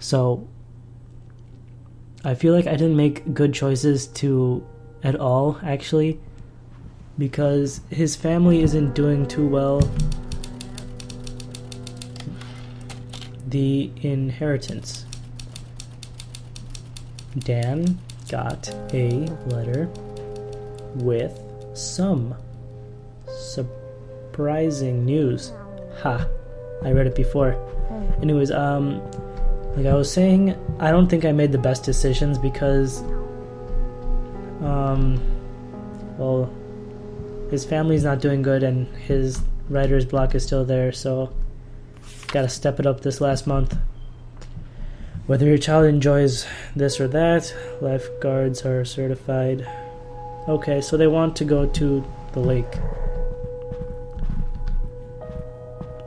So I feel like I didn't make good choices at all, actually, because his family isn't doing too well. The inheritance. Dan got a letter with some surprising news. Ha! I read it before. Anyways, like I was saying, I don't think I made the best decisions because, well, his family's not doing good and his writer's block is still there, so gotta step it up this last month. Whether your child enjoys this or that, lifeguards are certified. Okay, so they want to go to the lake.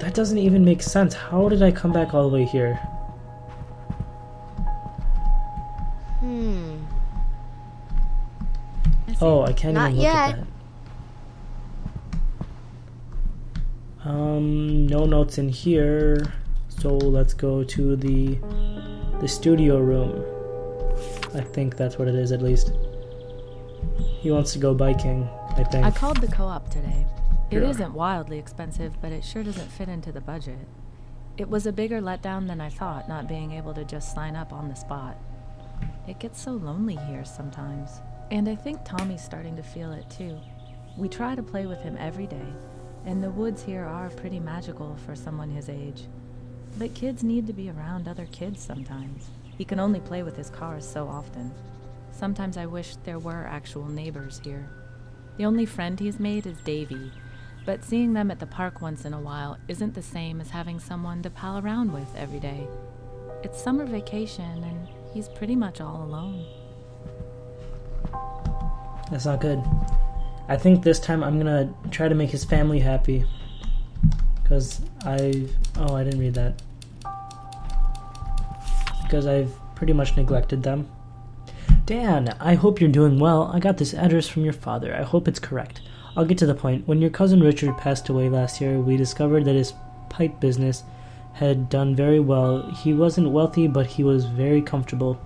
That doesn't even make sense. How did I come back all the way here? Oh, I can't even look at that. No notes in here. So let's go to the studio room. I think that's what it is, at least. He wants to go biking, I think. I called the co-op today. It isn't wildly expensive, but it sure doesn't fit into the budget. It was a bigger letdown than I thought, not being able to just sign up on the spot. It gets so lonely here sometimes. And I think Tommy's starting to feel it too. We try to play with him every day, and the woods here are pretty magical for someone his age. But kids need to be around other kids sometimes. He can only play with his cars so often. Sometimes I wish there were actual neighbors here. The only friend he's made is Davy, but seeing them at the park once in a while isn't the same as having someone to pal around with every day. It's summer vacation, and he's pretty much all alone. That's not good. I think this time I'm gonna try to make his family happy. Because I didn't read that. Because I've pretty much neglected them. Dan, I hope you're doing well. I got this address from your father. I hope it's correct. I'll get to the point. When your cousin Richard passed away last year, we discovered that his pipe business had done very well. He wasn't wealthy, but he was very comfortable.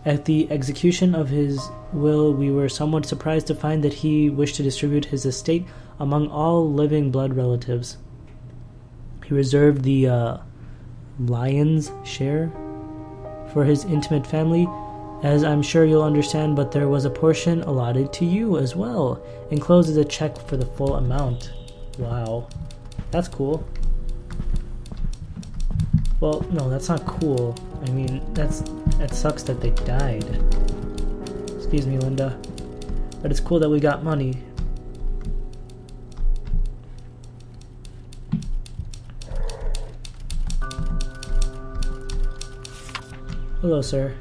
At the execution of his will, we were somewhat surprised to find that he wished to distribute his estate among all living blood relatives. He reserved the lion's share for his intimate family, as I'm sure you'll understand, but there was a portion allotted to you as well. Enclosed is a check for the full amount. Wow. That's cool. Well, no, that's not cool. I mean, that sucks that they died. Excuse me, Linda. But it's cool that we got money. Hello, sir.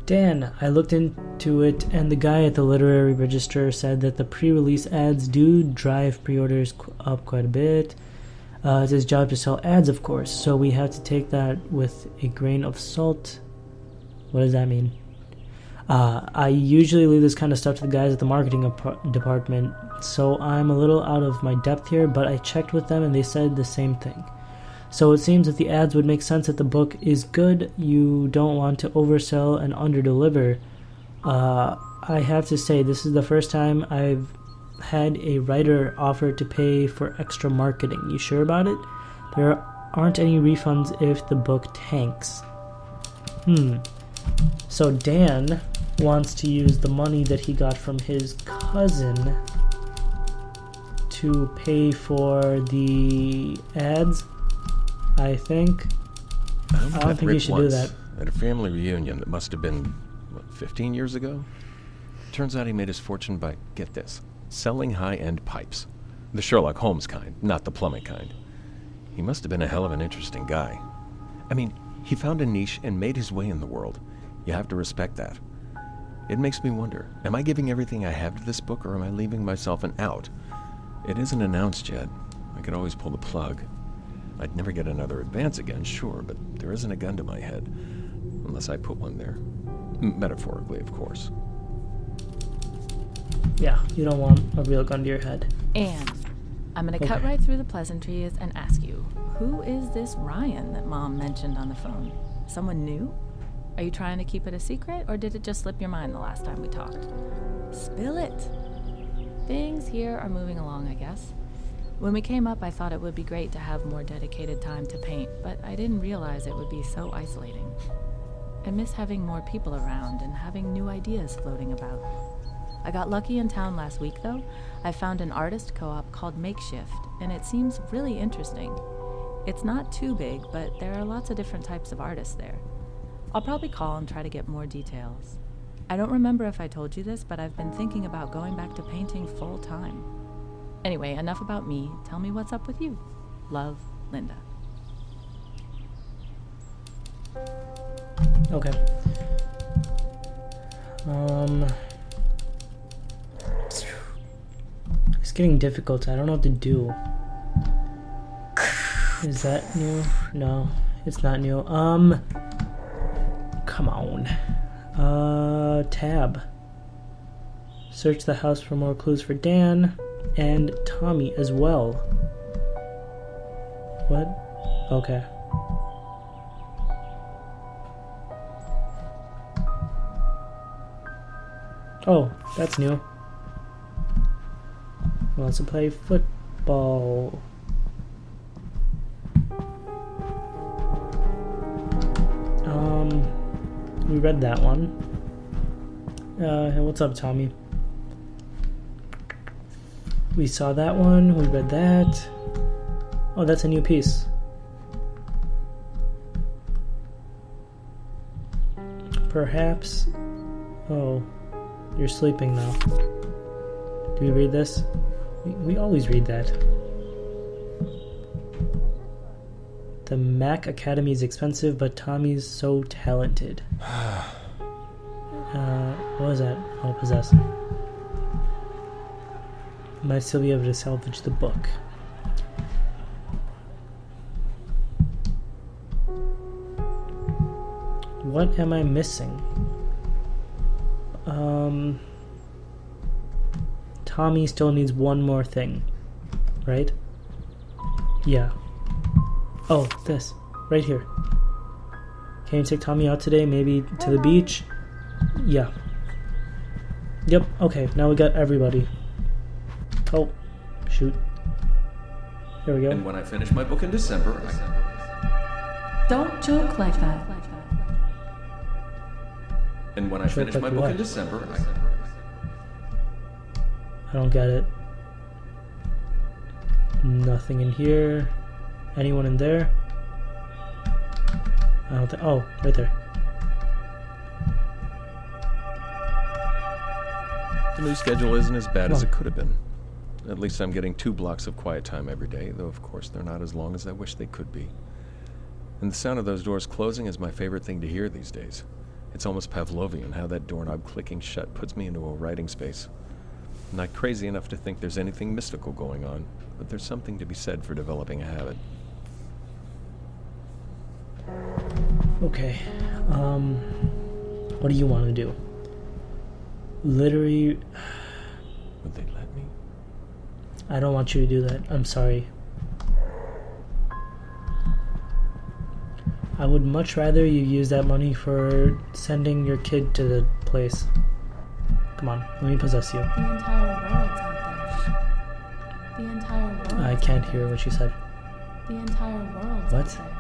Dan, I looked into it, and the guy at the literary register said that the pre-release ads do drive pre-orders up quite a bit. It's his job to sell ads, of course, so we have to take that with a grain of salt. What does that mean? I usually leave this kind of stuff to the guys at the marketing department, so I'm a little out of my depth here, but I checked with them and they said the same thing. So it seems that the ads would make sense that the book is good. You don't want to oversell and underdeliver. I have to say, this is the first time I've had a writer offer to pay for extra marketing. You sure about it? There aren't any refunds if the book tanks. So Dan wants to use the money that he got from his cousin to pay for the ads, I think. I don't think you should do that. At a family reunion that must have been, 15 years ago? Turns out he made his fortune by, get this, selling high-end pipes. The Sherlock Holmes kind, not the plumbing kind. He must have been a hell of an interesting guy. I mean, he found a niche and made his way in the world. You have to respect that. It makes me wonder, am I giving everything I have to this book, or am I leaving myself an out? It isn't announced yet. I could always pull the plug. I'd never get another advance again, sure, but there isn't a gun to my head. Unless I put one there. Metaphorically, of course. Yeah, you don't want a real gun to your head. And I'm going to cut right through the pleasantries and ask you, who is this Ryan that Mom mentioned on the phone? Someone new? Are you trying to keep it a secret, or did it just slip your mind the last time we talked? Spill it! Things here are moving along, I guess. When we came up, I thought it would be great to have more dedicated time to paint, but I didn't realize it would be so isolating. I miss having more people around and having new ideas floating about. I got lucky in town last week, though. I found an artist co-op called Makeshift, and it seems really interesting. It's not too big, but there are lots of different types of artists there. I'll probably call and try to get more details. I don't remember if I told you this, but I've been thinking about going back to painting full time. Anyway, enough about me. Tell me what's up with you. Love, Linda. Okay. It's getting difficult. I don't know what to do. Is that new? No, it's not new. Come on. Tab. Search the house for more clues for Dan and Tommy as well. What? Okay. Oh, that's new. He wants to play football. We read that one. What's up, Tommy? We saw that one. We read that. Oh, that's a new piece. Perhaps. Oh, you're sleeping now. Do we read this? We always read that. The Mac Academy is expensive, but Tommy's so talented. What was that? Oh, possess. Might still be able to salvage the book. What am I missing? Tommy still needs one more thing, right? Yeah. Oh, this. Right here. Can you take Tommy out today? Maybe to the beach? Yeah. Yep, okay. Now we got everybody. Oh, shoot. There we go. And when I finish my book in December, Don't joke like that. And when I finish my book in December, I don't get it. Nothing in here. Anyone in there? I don't think. Oh, right there. The new schedule isn't as bad as it could have been. At least I'm getting 2 blocks of quiet time every day, though of course they're not as long as I wish they could be. And the sound of those doors closing is my favorite thing to hear these days. It's almost Pavlovian how that doorknob clicking shut puts me into a writing space. I'm not crazy enough to think there's anything mystical going on, but there's something to be said for developing a habit. Okay. What do you want to do? Literally. Would they let me? I don't want you to do that. I'm sorry. I would much rather you use that money for sending your kid to the place. Come on, let me possess you. The entire world's out there. The entire world. I can't hear what she said. The entire world's What? out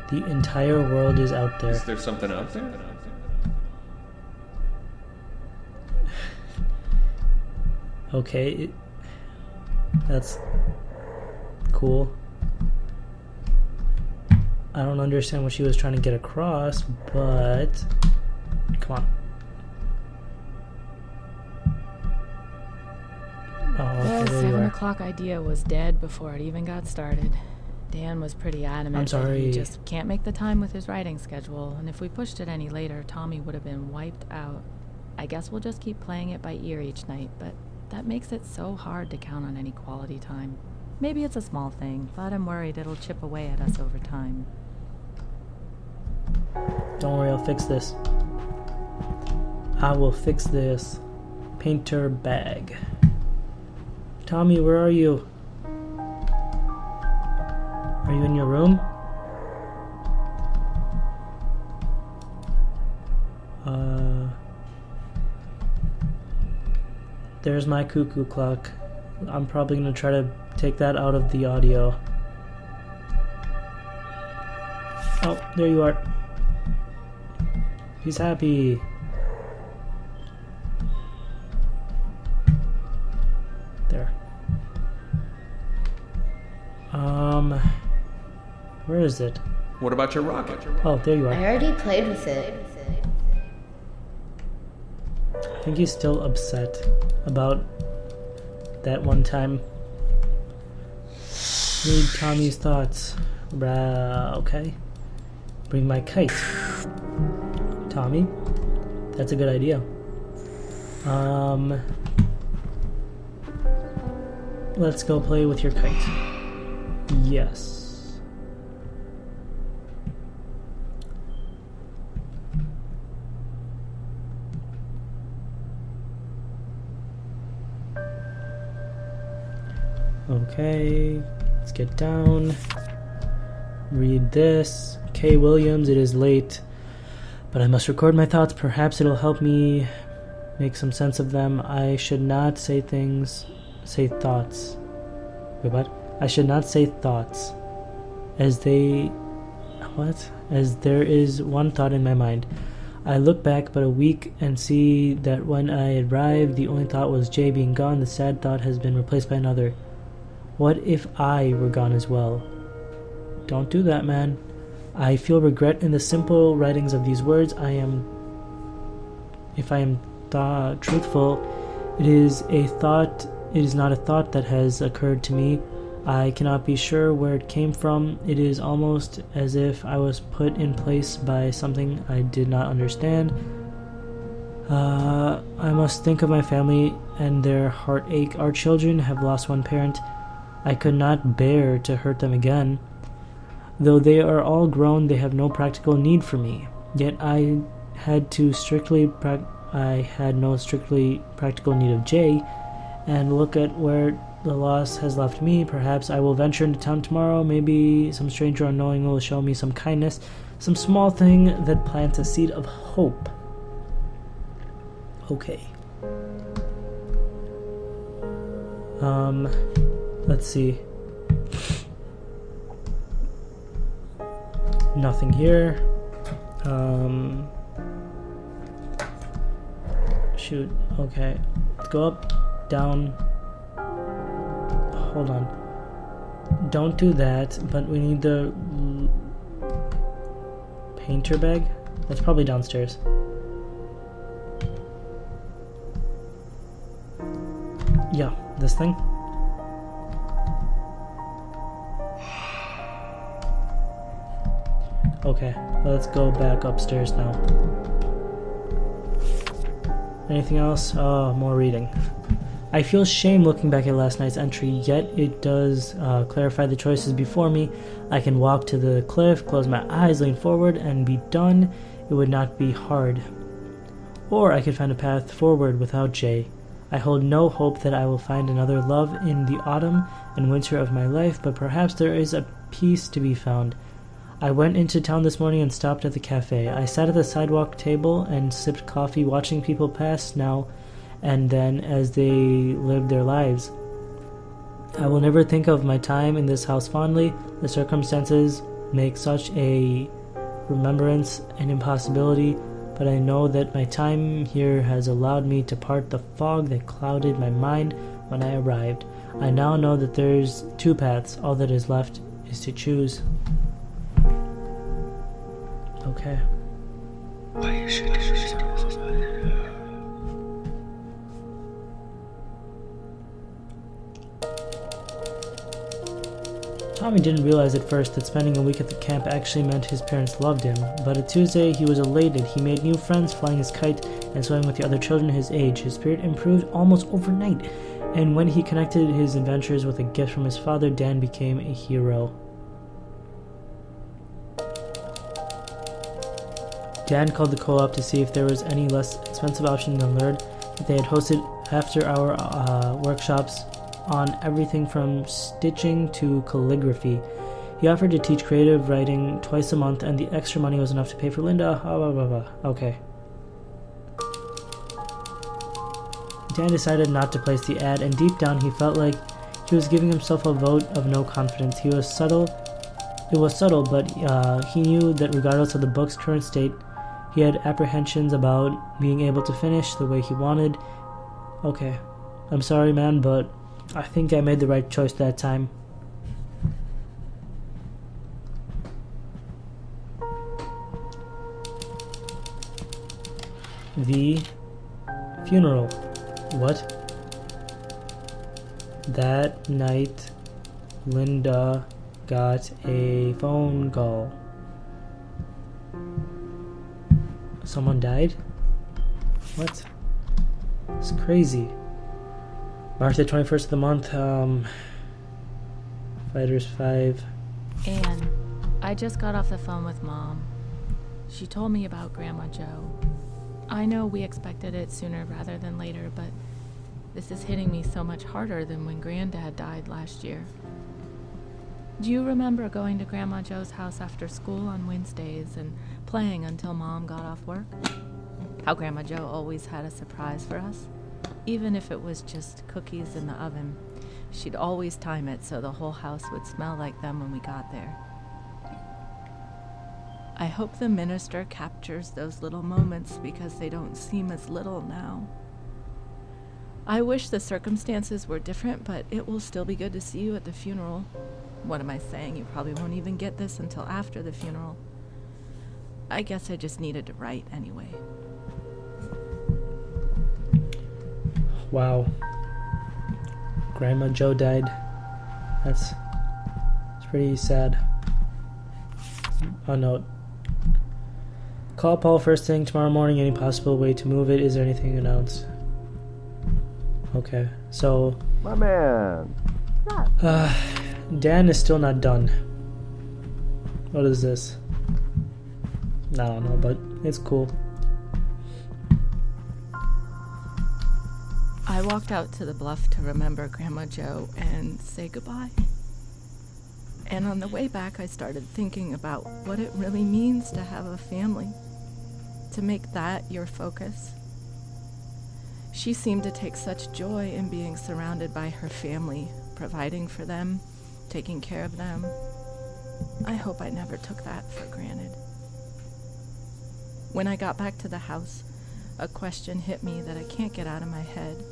there. The entire world is out there. is there something out there? Okay, that's cool. I don't understand what she was trying to get across, but come on. Oh, okay, The there you 7 are. o'clock idea was dead before it even got started. Dan was pretty adamant I'm that he sorry. just can't make the time with his writing schedule, and if we pushed it any later, Tommy would have been wiped out. I guess we'll just keep playing it by ear each night, but that makes it so hard to count on any quality time. Maybe it's a small thing, but I'm worried it'll chip away at us over time. Don't worry, I'll fix this. I will fix this. Painter bag. Tommy, where are you? Are you in your room? There's my cuckoo clock. I'm probably gonna try to take that out of the audio. Oh, there you are. He's happy. There. Where is it? What about your rocket? Oh, there you are. I already played with it. I think he's still upset about that one time. Read Tommy's thoughts. Okay. Bring my kite. Tommy, that's a good idea. Let's go play with your kite. Yes. Okay, let's get down. Read this. K. Williams, it is late, but I must record my thoughts. Perhaps it'll help me make some sense of them. I should not say thoughts. Wait, what? I should not say thoughts. As there is one thought in my mind. I look back but a week and see that when I arrived, the only thought was Jay being gone. The sad thought has been replaced by another. What if I were gone as well? Don't do that, man. I feel regret in the simple writings of these words. If I am truthful, it is not a thought that has occurred to me. I cannot be sure where it came from. It is almost as if I was put in place by something I did not understand. I must think of my family and their heartache. Our children have lost one parent. I could not bear to hurt them again. Though they are all grown, they have no practical need for me. Yet I had no strictly practical need of Jay, and look at where the loss has left me. Perhaps I will venture into town tomorrow. Maybe some stranger unknowing will show me some kindness, some small thing that plants a seed of hope. Okay. Let's see. Nothing here. Shoot. Okay. Let's go up, down. Hold on. Don't do that, but we need the painter bag. That's probably downstairs. Yeah, this thing. Okay, let's go back upstairs now. Anything else? Oh, more reading. I feel shame looking back at last night's entry, yet it does clarify the choices before me. I can walk to the cliff, close my eyes, lean forward, and be done. It would not be hard. Or I could find a path forward without Jay. I hold no hope that I will find another love in the autumn and winter of my life, but perhaps there is a peace to be found. I went into town this morning and stopped at the cafe. I sat at the sidewalk table and sipped coffee, watching people pass now and then as they lived their lives. I will never think of my time in this house fondly. The circumstances make such a remembrance an impossibility, but I know that my time here has allowed me to part the fog that clouded my mind when I arrived. I now know that there's two paths. All that is left is to choose. Okay. Tommy didn't realize at first that spending a week at the camp actually meant his parents loved him, but at Tuesday he was elated. He made new friends flying his kite and swimming with the other children his age. His spirit improved almost overnight, and when he connected his adventures with a gift from his father, Dan became a hero. Dan called the co-op to see if there was any less expensive option than learned that they had hosted after-hour workshops on everything from stitching to calligraphy. He offered to teach creative writing twice a month, and the extra money was enough to pay for Linda. Okay. Dan decided not to place the ad, and deep down he felt like he was giving himself a vote of no confidence. It was subtle, but he knew that regardless of the book's current state, he had apprehensions about being able to finish the way he wanted. Okay, I'm sorry, man, but I think I made the right choice that time. The funeral. What? That night, Linda got a phone call. Someone died? What? It's crazy. March the 21st of the month, Fighters 5. Anne, I just got off the phone with Mom. She told me about Grandma Joe. I know we expected it sooner rather than later, but this is hitting me so much harder than when Granddad died last year. Do you remember going to Grandma Joe's house after school on Wednesdays and playing until Mom got off work? How Grandma Joe always had a surprise for us? Even if it was just cookies in the oven, she'd always time it so the whole house would smell like them when we got there. I hope the minister captures those little moments because they don't seem as little now. I wish the circumstances were different, but it will still be good to see you at the funeral. What am I saying? You probably won't even get this until after the funeral. I guess I just needed to write anyway. Wow. Grandma Joe died. It's pretty sad. A note. Call Paul first thing tomorrow morning. Any possible way to move it? Is there anything announced? Okay, so My man. Dan is still not done. What is this? I don't know, but it's cool. I walked out to the bluff to remember Grandma Joe and say goodbye. And on the way back, I started thinking about what it really means to have a family, to make that your focus. She seemed to take such joy in being surrounded by her family, providing for them, taking care of them. I hope I never took that for granted. When I got back to the house, a question hit me that I can't get out of my head.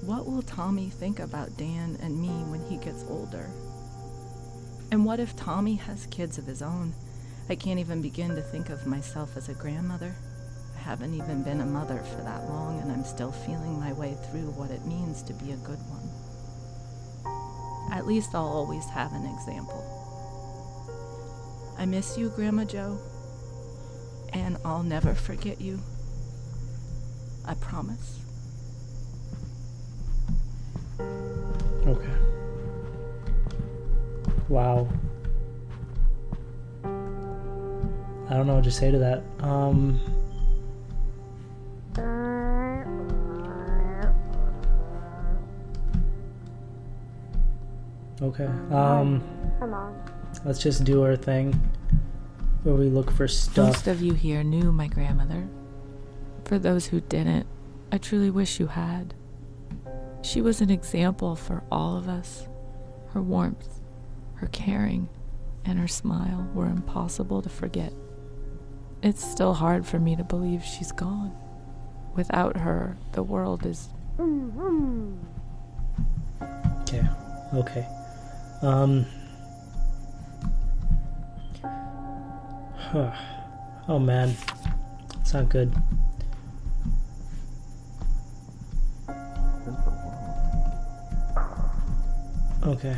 What will Tommy think about Dan and me when he gets older? And what if Tommy has kids of his own? I can't even begin to think of myself as a grandmother. I haven't even been a mother for that long, and I'm still feeling my way through what it means to be a good one. At least I'll always have an example. I miss you, Grandma Joe, and I'll never forget you. I promise. Okay. Wow. I don't know what to say to that. Okay. Let's just do our thing where we look for stuff. Most of you here knew my grandmother. For those who didn't, I truly wish you had. She was an example for all of us. Her warmth, her caring, and her smile were impossible to forget. It's still hard for me to believe she's gone. Without her, the world is... Okay. Oh man, it's not good. Okay,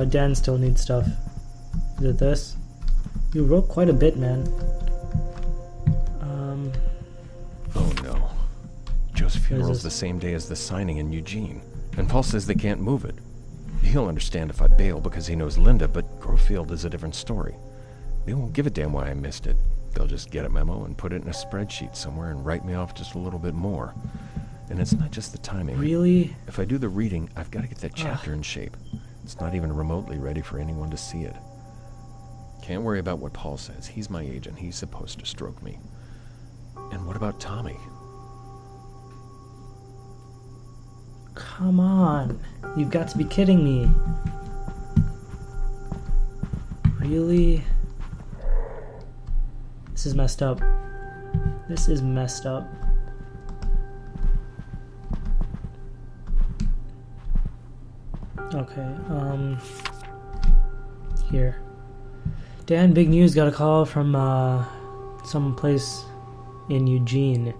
Dan still needs stuff. Is it this? You wrote quite a bit, man. Oh no. Joe's funeral's the same day as the signing in Eugene, and Paul says they can't move it. He'll understand if I bail because he knows Linda, but Grovefield is a different story. They won't give a damn why I missed it. They'll just get a memo and put it in a spreadsheet somewhere and write me off just a little bit more. And it's not just the timing. Really? If I do the reading, I've got to get that chapter in shape. It's not even remotely ready for anyone to see it. Can't worry about what Paul says. He's my agent. He's supposed to stroke me. And what about Tommy? Come on. You've got to be kidding me. Really? This is messed up. This is messed up. Okay, here. Dan, big news, got a call from, some place in Eugene.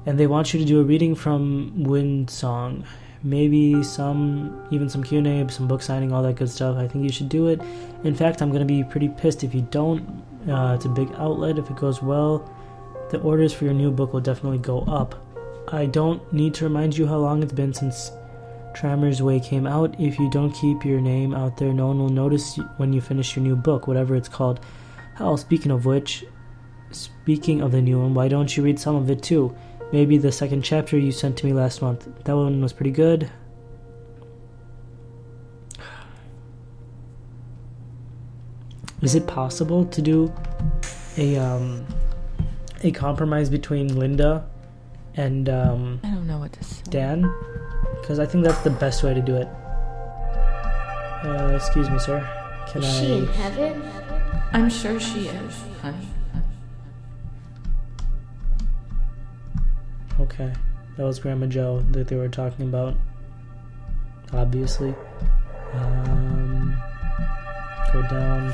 And they want you to do a reading from Wind Song. Maybe even some Q&A, some book signing, all that good stuff. I think you should do it. In fact, I'm going to be pretty pissed if you don't. It's a big outlet. If it goes well, the orders for your new book will definitely go up. I don't need to remind you how long it's been since Trammer's Way came out. If you don't keep your name out there, no one will notice when you finish your new book, whatever it's called. Hell, speaking of the new one, why don't you read some of it too? Maybe the second chapter you sent to me last month. That one was pretty good. Is it possible to do a compromise between Linda and I don't know what to say. Dan? Because I think that's the best way to do it. Excuse me, sir. Can Is she in heaven? I'm sure she is, honey. Okay, that was Grandma Joe that they were talking about. Obviously. Go down.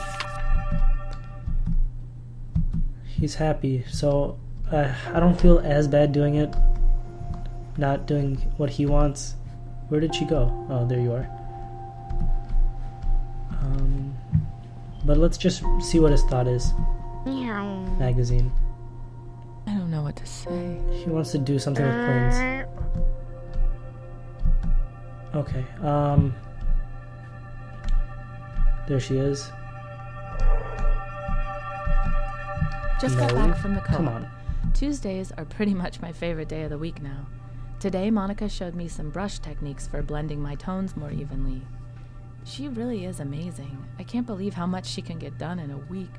He's happy, so I don't feel as bad doing it. Not doing what he wants. Where did she go? Oh, there you are. But let's just see what his thought is. Meow. Magazine. I don't know what to say. He wants to do something with planes. Okay, there she is. Just No, got back from the co-op. come on. Tuesdays are pretty much my favorite day of the week now. Today, Monica showed me some brush techniques for blending my tones more evenly. She really is amazing. I can't believe how much she can get done in a week.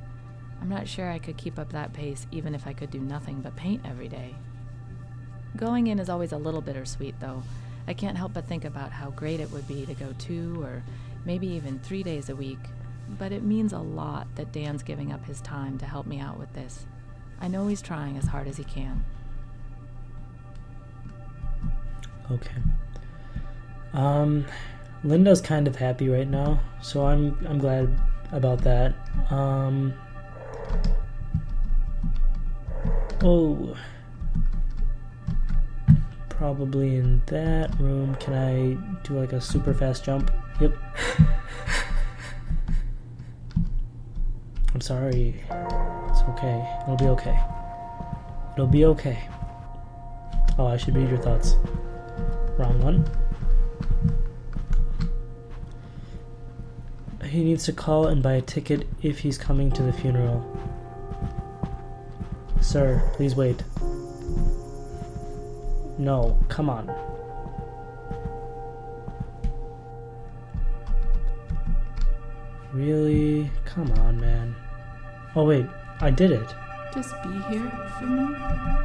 I'm not sure I could keep up that pace even if I could do nothing but paint every day. Going in is always a little bittersweet, though. I can't help but think about how great it would be to go 2 or maybe even 3 days a week. But it means a lot that Dan's giving up his time to help me out with this. I know he's trying as hard as he can. Okay. Linda's kind of happy right now, so I'm glad about that. Oh. Probably in that room. Can I do like a super fast jump? Yep. I'm sorry. It's okay. It'll be okay. It'll be okay. Oh, I should read your thoughts. Wrong one. He needs to call and buy a ticket if he's coming to the funeral. Sir, please wait. No, come on. Really? Come on, man. Oh wait, I did it. Just be here for me.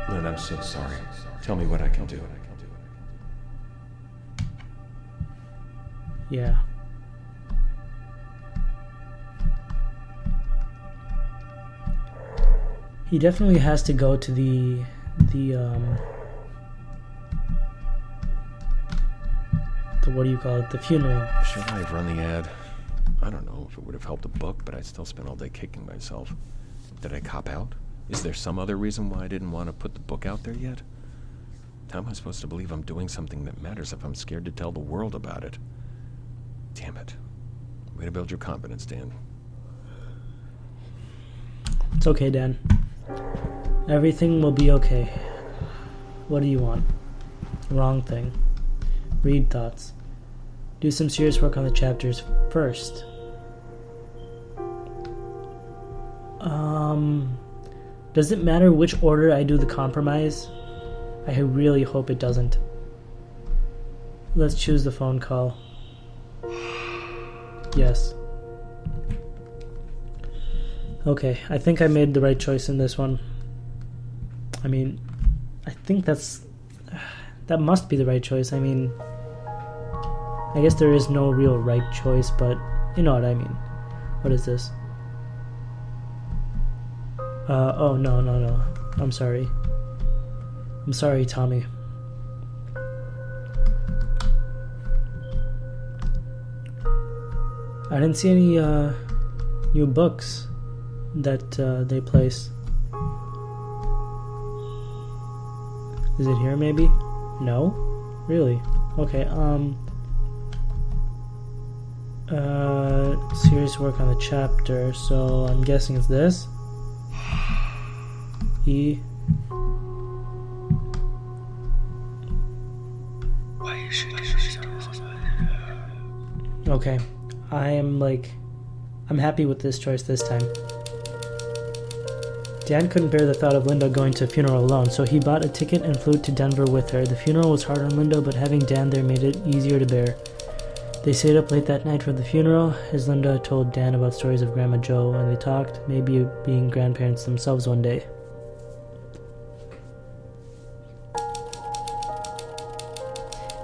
Lynn, I'm so sorry. Tell me what I can do. Yeah. He definitely has to go to the what do you call it? The funeral. Should I have run the ad? I don't know if it would have helped the book, but I'd still spend all day kicking myself. Did I cop out? Is there some other reason why I didn't want to put the book out there yet? How am I supposed to believe I'm doing something that matters if I'm scared to tell the world about it? Damn it. Way to build your confidence, Dan. It's okay, Dan. Everything will be okay. What do you want? Wrong thing. Read thoughts. Do some serious work on the chapters first. Does it matter which order I do the compromise? I really hope it doesn't. Let's choose the phone call. Yes. Okay, I think I made the right choice in this one. I mean, I think that's That must be the right choice. I mean, I guess there is no real right choice, but you know what I mean. What is this? Oh, no. I'm sorry. I'm sorry, Tommy. I didn't see any new books that they place. Is it here maybe? No? Really? Okay, serious work on the chapter, so I'm guessing it's this. E. Okay, I'm happy with this choice this time. Dan couldn't bear the thought of Linda going to a funeral alone, so he bought a ticket and flew to Denver with her. The funeral was hard on Linda, but having Dan there made it easier to bear. They stayed up late that night for the funeral, as Linda told Dan about stories of Grandma Jo, and they talked, maybe being grandparents themselves one day.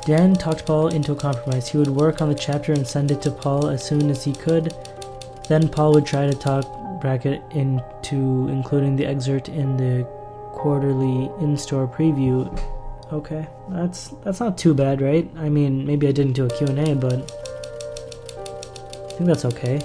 Dan talked Paul into a compromise. He would work on the chapter and send it to Paul as soon as he could. Then Paul would try to talk Brackett into including the excerpt in the quarterly in-store preview. Okay, that's not too bad, right? I mean, maybe I didn't do a Q&A, but I think that's okay.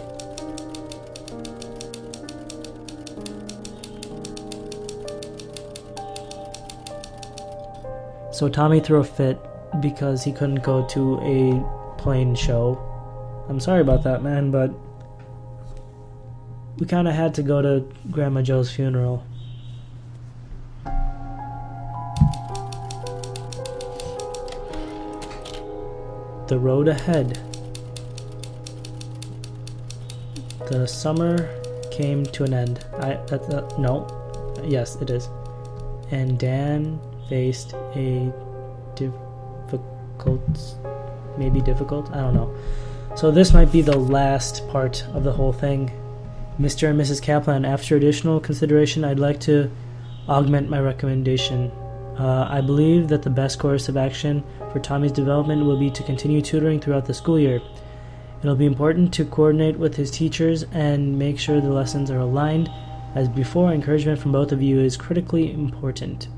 So Tommy threw a fit because he couldn't go to a plane show. I'm sorry about that, man, but we kind of had to go to Grandma Jo's funeral. The road ahead. The summer came to an end. Yes, it is. And Dan faced a difficult, I don't know. So this might be the last part of the whole thing. Mr. and Mrs. Kaplan, after additional consideration, I'd like to augment my recommendation. I believe that the best course of action for Tommy's development will be to continue tutoring throughout the school year. It'll be important to coordinate with his teachers and make sure the lessons are aligned. As before, encouragement from both of you is critically important.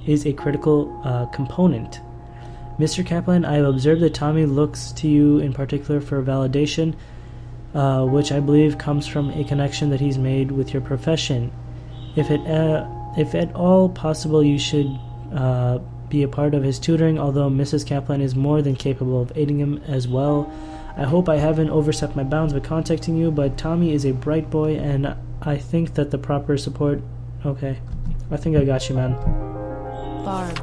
Is a critical component. Mr. Kaplan, I have observed that Tommy looks to you in particular for validation, which I believe comes from a connection that he's made with your profession. If at all possible, you should be a part of his tutoring, although Mrs. Kaplan is more than capable of aiding him as well. I hope I haven't overstepped my bounds by contacting you, but Tommy is a bright boy, and I think that the proper support... Okay, I think I got you, man. Barb,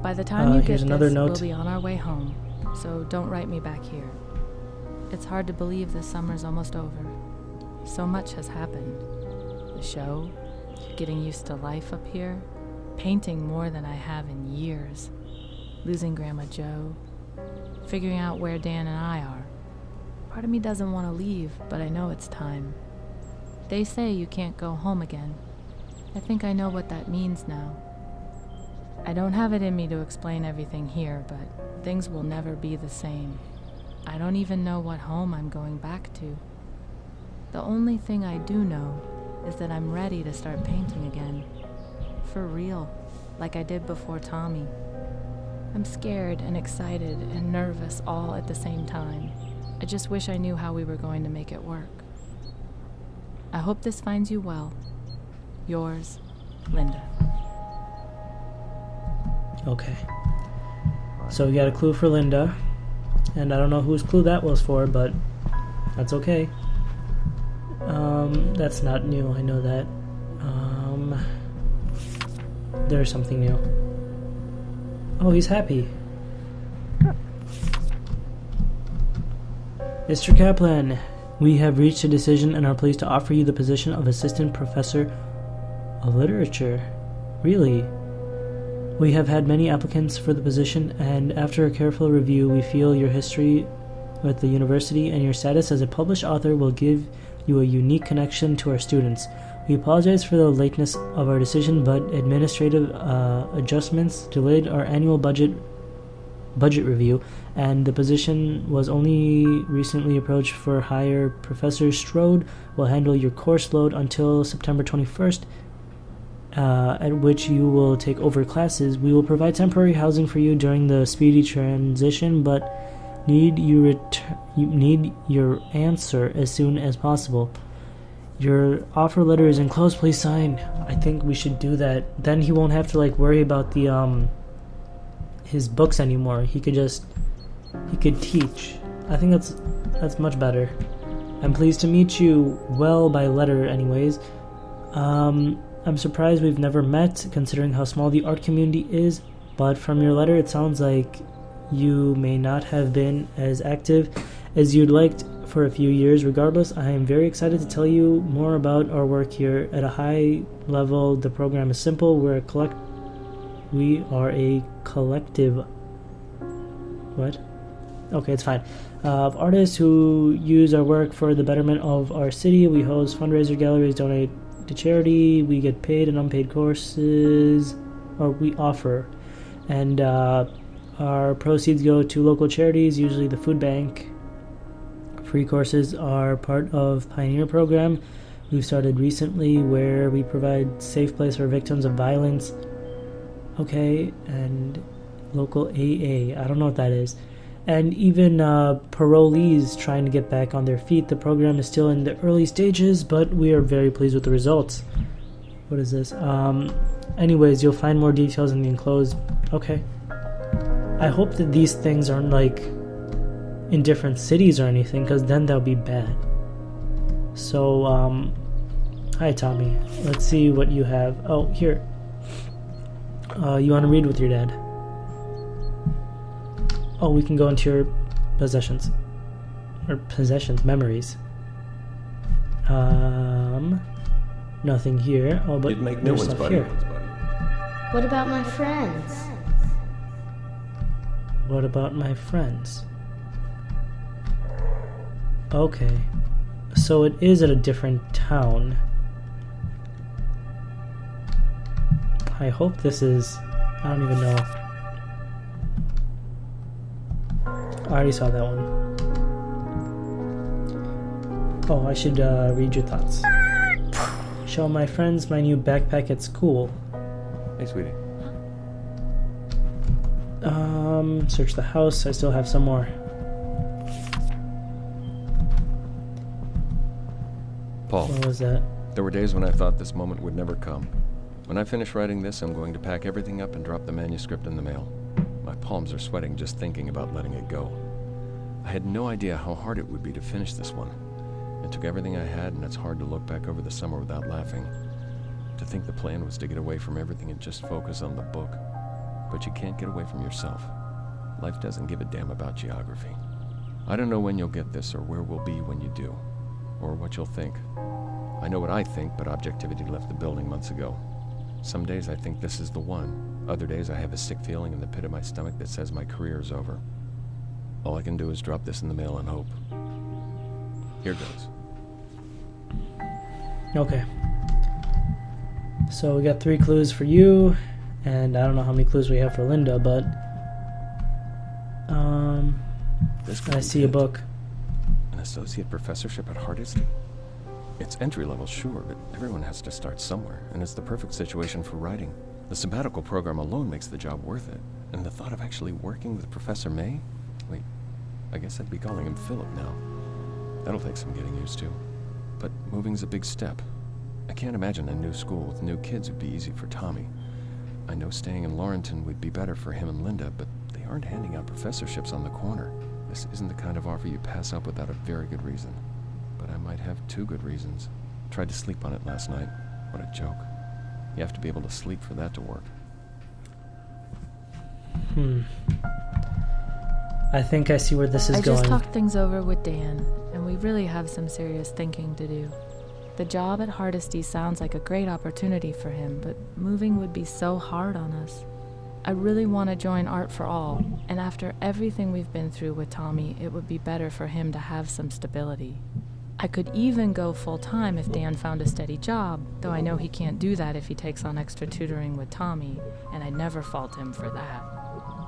by the time you get another this, note. we'll be on our way home, so don't write me back here. It's hard to believe this summer's almost over. So much has happened. The show, getting used to life up here, painting more than I have in years, losing Grandma Jo, figuring out where Dan and I are. Part of me doesn't want to leave, but I know it's time. They say you can't go home again. I think I know what that means now. I don't have it in me to explain everything here, but things will never be the same. I don't even know what home I'm going back to. The only thing I do know is that I'm ready to start painting again. For real, like I did before Tommy. I'm scared and excited and nervous all at the same time. I just wish I knew how we were going to make it work. I hope this finds you well. Yours, Linda. Okay. So we got a clue for Linda. And I don't know whose clue that was for, but that's okay. That's not new, I know that. There's something new. Oh, he's happy. Mr. Kaplan, we have reached a decision and are pleased to offer you the position of Assistant Professor of Literature. Really? We have had many applicants for the position, and after a careful review, we feel your history with the university and your status as a published author will give you a unique connection to our students. We apologize for the lateness of our decision, but administrative adjustments delayed our annual budget review, and the position was only recently approached for hire. Professor Strode will handle your course load until September 21st, at which you will take over classes. We will provide temporary housing for you during the speedy transition, but need you need your answer as soon as possible. Your offer letter is enclosed. Please sign. I think we should do that. Then he won't have to worry about the his books anymore. He could teach. I think that's much better. I'm pleased to meet you. Well, by letter anyways. I'm surprised we've never met, considering how small the art community is, but from your letter it sounds like you may not have been as active as you'd liked for a few years. Regardless, I am very excited to tell you more about our work here. At a high level, the program is simple. We are a collective. What? Okay, it's fine. Of artists who use our work for the betterment of our city. We host fundraiser galleries, donate to charity. We get paid and unpaid courses, or we offer, and our proceeds go to local charities, usually the food bank. Free courses are part of Pioneer program we've started recently, where we provide safe place for victims of violence. Okay, and local AA. I don't know what that is. And even parolees trying to get back on their feet. The program is still in the early stages, but we are very pleased with the results. What is this? Anyways, you'll find more details in the enclosed. Okay. I hope that these things aren't in different cities or anything, because then that'll be bad. So, hi Tommy. Let's see what you have. Oh, here. You want to read with your dad? Oh, we can go into your possessions. Or memories. Nothing here. Oh, but you'd make new ones, buddy. What about my friends? What about my friends? Okay. So it is at a different town. I hope this is... I don't even know. I already saw that one. Oh, I should read your thoughts. Show my friends my new backpack at school. Hey, sweetie. Search the house. I still have some more. Paul. What was that? There were days when I thought this moment would never come. When I finish writing this, I'm going to pack everything up and drop the manuscript in the mail. My palms are sweating just thinking about letting it go. I had no idea how hard it would be to finish this one. It took everything I had, and it's hard to look back over the summer without laughing. To think the plan was to get away from everything and just focus on the book. But you can't get away from yourself. Life doesn't give a damn about geography. I don't know when you'll get this or where we'll be when you do, or what you'll think. I know what I think, but objectivity left the building months ago. Some days I think this is the one. Other days I have a sick feeling in the pit of my stomach that says my career is over. All I can do is drop this in the mail and hope. Here goes. Okay. So we got 3 clues for you, and I don't know how many clues we have for Linda, but I see a book. An associate professorship at Hardesty? It's entry level, sure, but everyone has to start somewhere, and it's the perfect situation for writing. The sabbatical program alone makes the job worth it, and the thought of actually working with Professor May? Wait, I guess I'd be calling him Philip now. That'll take some getting used to. But moving's a big step. I can't imagine a new school with new kids would be easy for Tommy. I know staying in Laurenton would be better for him and Linda, but they aren't handing out professorships on the corner. This isn't the kind of offer you pass up without a very good reason. But I might have 2 good reasons. Tried to sleep on it last night. What a joke. You have to be able to sleep for that to work. I think I see where this is going. I just talked things over with Dan, and we really have some serious thinking to do. The job at Hardesty sounds like a great opportunity for him, but moving would be so hard on us. I really want to join Art for All, and after everything we've been through with Tommy, it would be better for him to have some stability. I could even go full-time if Dan found a steady job, though I know he can't do that if he takes on extra tutoring with Tommy, and I'd never fault him for that.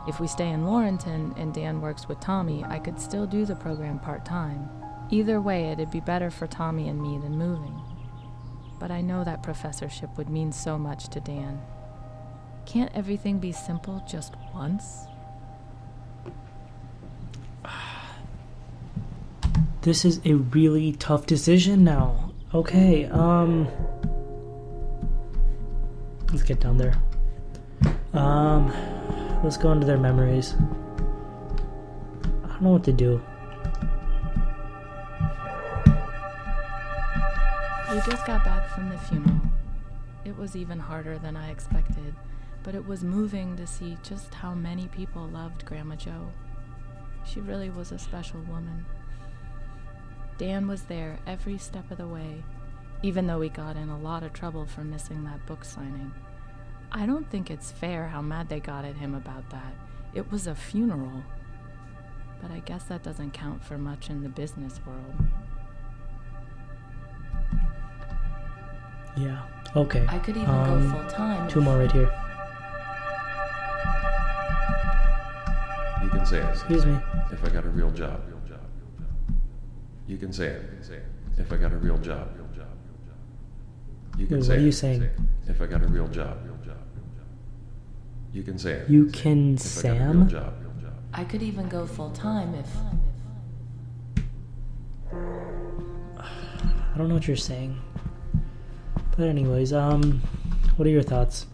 If we stay in Laurenton and Dan works with Tommy, I could still do the program part-time. Either way, it'd be better for Tommy and me than moving. But I know that professorship would mean so much to Dan. Can't everything be simple just once? This is a really tough decision now. Okay, let's get down there. Let's go into their memories. I don't know what to do. We just got back from the funeral. It was even harder than I expected, but it was moving to see just how many people loved Grandma Jo. She really was a special woman. Dan was there every step of the way, even though we got in a lot of trouble for missing that book signing. I don't think it's fair how mad they got at him about that. It was a funeral. But I guess that doesn't count for much in the business world. Yeah, okay. I could even go full-time. 2 more right here. You can say it. Excuse me. If I got a real job. You can say it. If I got a real job. You can Wait, say what are you it. saying? If I got a real job. You can say it. You can If I got a real Sam? job. I could even go full-time if... I don't know what you're saying. But anyways, what are your thoughts?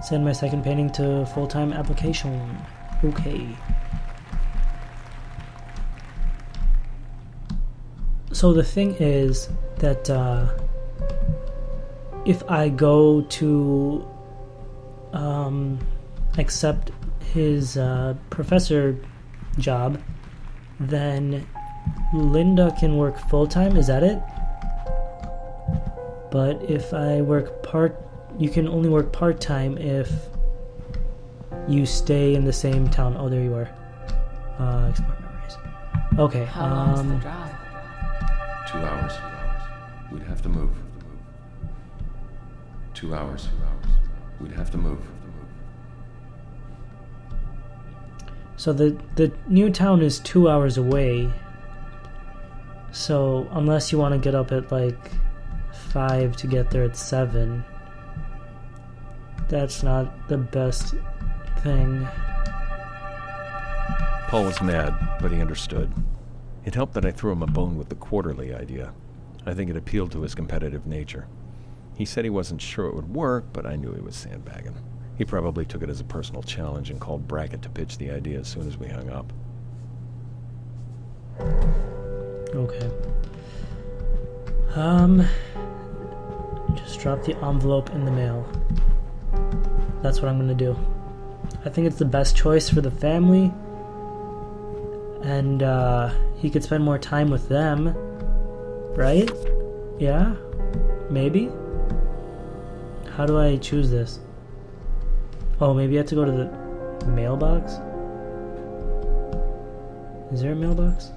Send my second painting to full-time application. Okay. So the thing is that if I go to accept his professor job, then Linda can work full-time, is that it? But if I work you can only work part-time if you stay in the same town. Oh, there you are. Explore memories. Okay. How long's the drive? 2 hours. We'd have to move. 2 hours. We'd have to move. So the new town is 2 hours away. So unless you want to get up at like 5 to get there at 7, that's not the best thing. Paul was mad, but he understood. It helped that I threw him a bone with the quarterly idea. I think it appealed to his competitive nature. He said he wasn't sure it would work, but I knew he was sandbagging. He probably took it as a personal challenge and called Brackett to pitch the idea as soon as we hung up. Okay. Just drop the envelope in the mail. That's what I'm gonna do. I think it's the best choice for the family. And he could spend more time with them. Right? Yeah? Maybe? How do I choose this? Oh, maybe I have to go to the mailbox? Is there a mailbox?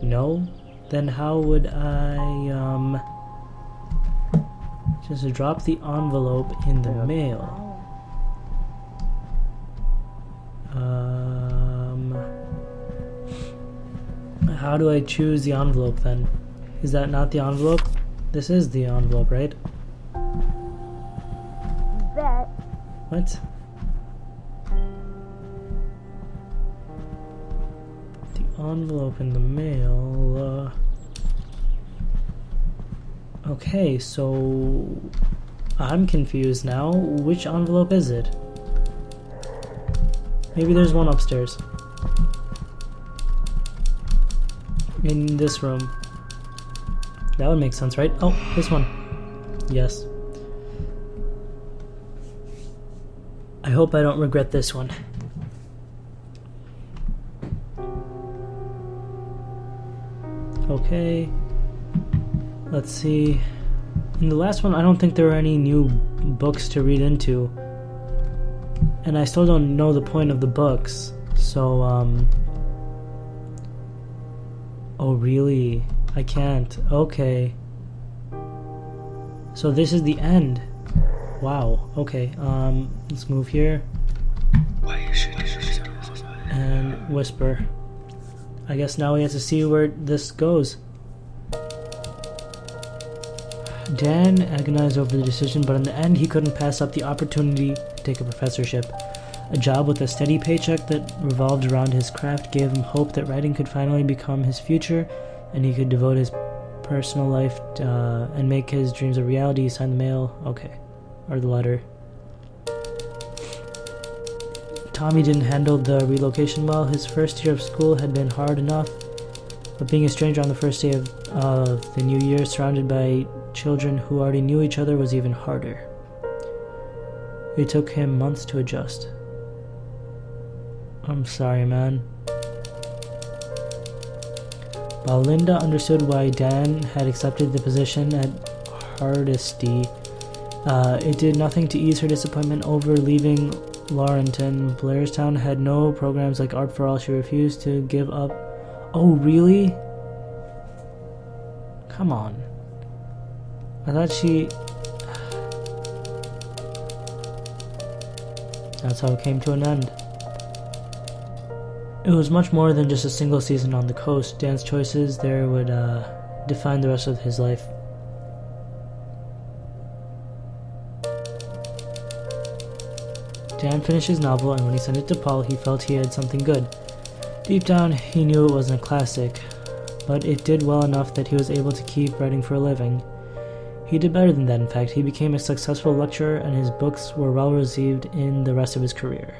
No? Then how would I, just drop the envelope in the mail? How do I choose the envelope then? Is that not the envelope? This is the envelope, right? What? The envelope in the mail. Okay, so I'm confused now. Which envelope is it? Maybe there's one upstairs. In this room. That would make sense, right? Oh, this one. Yes. I hope I don't regret this one. Okay. Let's see. In the last one, I don't think there were any new books to read into. And I still don't know the point of the books. So, oh really? I can't. Okay. So this is the end. Wow. Okay. Let's move here. And whisper. I guess now we have to see where this goes. Dan agonized over the decision, but in the end he couldn't pass up the opportunity to take a professorship. A job with a steady paycheck that revolved around his craft gave him hope that writing could finally become his future, and he could devote his personal life and make his dreams a reality. He signed the mail. Okay. Or the letter. Tommy didn't handle the relocation well. His first year of school had been hard enough, but being a stranger on the first day of the new year, surrounded by children who already knew each other, was even harder. It took him months to adjust. I'm sorry, man. While Linda understood why Dan had accepted the position at Hardesty, it did nothing to ease her disappointment over leaving Laurenton. Blairstown had no programs like Art for All. She refused to give up. Oh, really? Come on. I thought she... That's how it came to an end. It was much more than just a single season on the coast. Dan's choices there would define the rest of his life. Dan finished his novel, and when he sent it to Paul, he felt he had something good. Deep down, he knew it wasn't a classic, but it did well enough that he was able to keep writing for a living. He did better than that, in fact. He became a successful lecturer, and his books were well received in the rest of his career.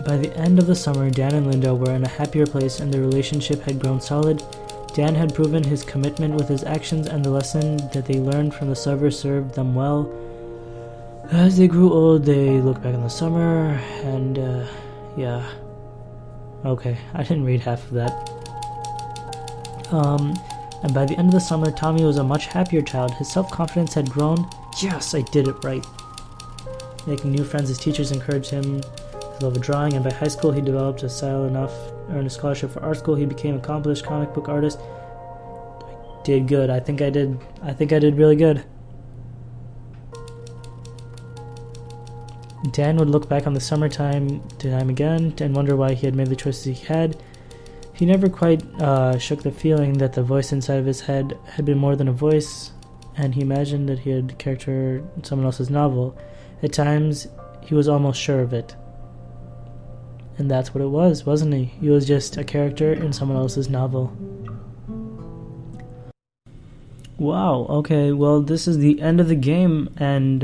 By the end of the summer, Dan and Linda were in a happier place, and their relationship had grown solid. Dan had proven his commitment with his actions, and the lesson that they learned from the summer served them well. As they grew old, they looked back on the summer, and, yeah. Okay, I didn't read half of that. And by the end of the summer, Tommy was a much happier child. His self-confidence had grown. Yes, I did it right. Making new friends, his teachers encouraged him to love drawing, and by high school, he developed a style enough to earn a scholarship for art school. He became an accomplished comic book artist. I did good. I think I did really good. Dan would look back on the summertime time again and wonder why he had made the choices he had. He never quite shook the feeling that the voice inside of his head had been more than a voice, and he imagined that he had a character in someone else's novel. At times, he was almost sure of it. And that's what it was, wasn't he? He was just a character in someone else's novel. Wow, okay, well, this is the end of the game, and,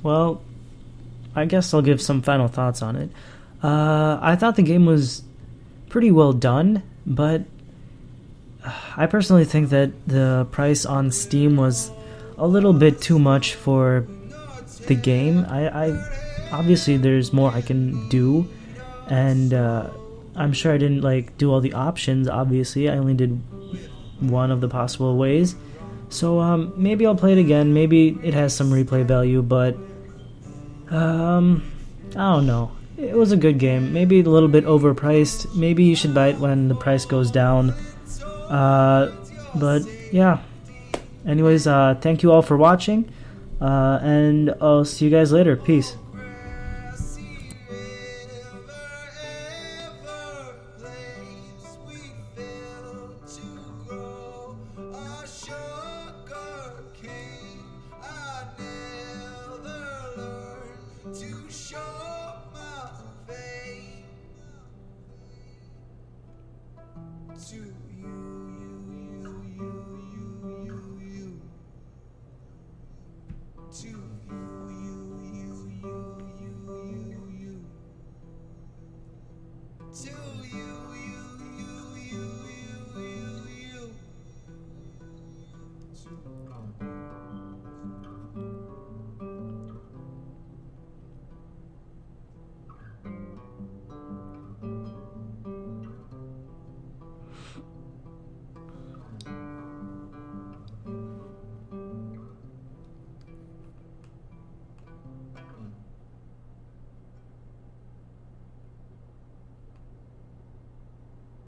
well, I guess I'll give some final thoughts on it. I thought the game was pretty well done, but I personally think that the price on Steam was a little bit too much for the game. I obviously there's more I can do, and I'm sure I didn't do all the options. Obviously, I only did one of the possible ways, so maybe I'll play it again. Maybe it has some replay value, but I don't know. It was a good game. Maybe a little bit overpriced. Maybe you should buy it when the price goes down. But yeah. Anyways, thank you all for watching. And I'll see you guys later. Peace. To you.